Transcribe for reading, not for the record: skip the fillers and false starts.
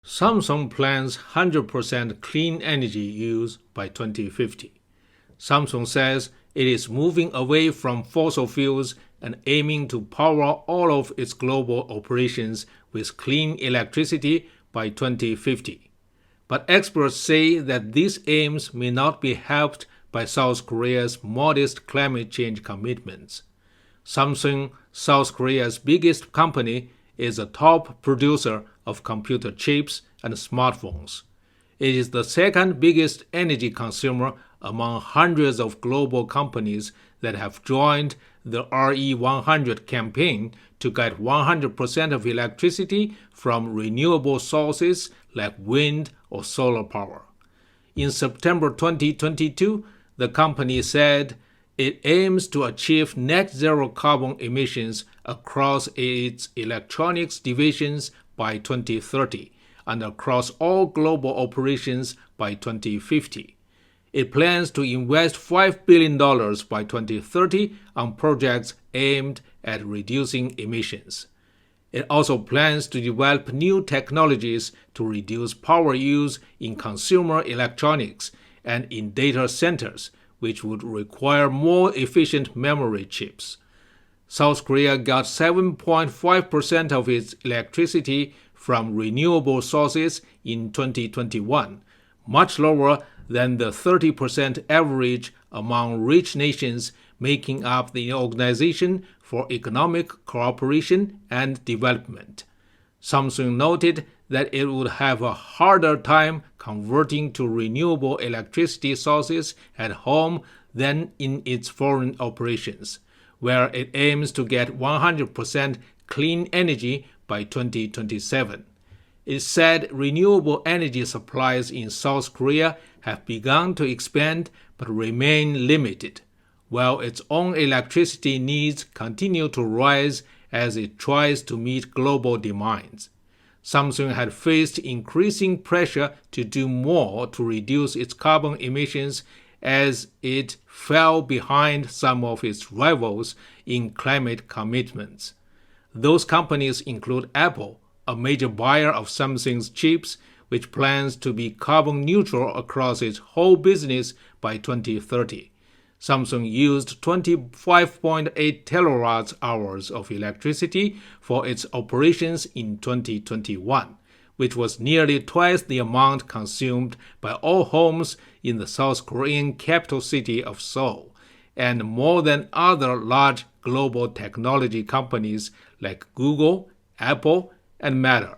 Samsung plans 100% clean energy use by 2050. Samsung says it is moving away from fossil fuels and aiming to power all of its global operations with clean electricity by 2050. But experts say that these aims may not be helped by South Korea's modest climate change commitments. Samsung, South Korea's biggest company, is a top producer of computer chips and smartphones. It is the second biggest energy consumer among hundreds of global companies that have joined the RE100 campaign to get 100% of electricity from renewable sources like wind or solar power. In September 2022, the company said it aims to achieve net zero carbon emissions across its electronics divisions by 2030 and across all global operations by 2050. It plans to invest $5 billion by 2030 on projects aimed at reducing emissions. It also plans to develop new technologies to reduce power use in consumer electronics and in data centers, which would require more efficient memory chips. South Korea got 7.5% of its electricity from renewable sources in 2021, much lower than the 30% average among rich nations making up the Organization for Economic Cooperation and Development. Samsung noted that it would have a harder time converting to renewable electricity sources at home than in its foreign operations, where it aims to get 100% clean energy by 2027. It said renewable energy supplies in South Korea have begun to expand but remain limited, while its own electricity needs continue to rise as it tries to meet global demands. Samsung had faced increasing pressure to do more to reduce its carbon emissions as it fell behind some of its rivals in climate commitments. Those companies include Apple, a major buyer of Samsung's chips, which plans to be carbon neutral across its whole business by 2030. Samsung used 25.8 terawatt-hours of electricity for its operations in 2021, which was nearly twice the amount consumed by all homes in the South Korean capital city of Seoul, and more than other large global technology companies like Google, Apple, and Meta.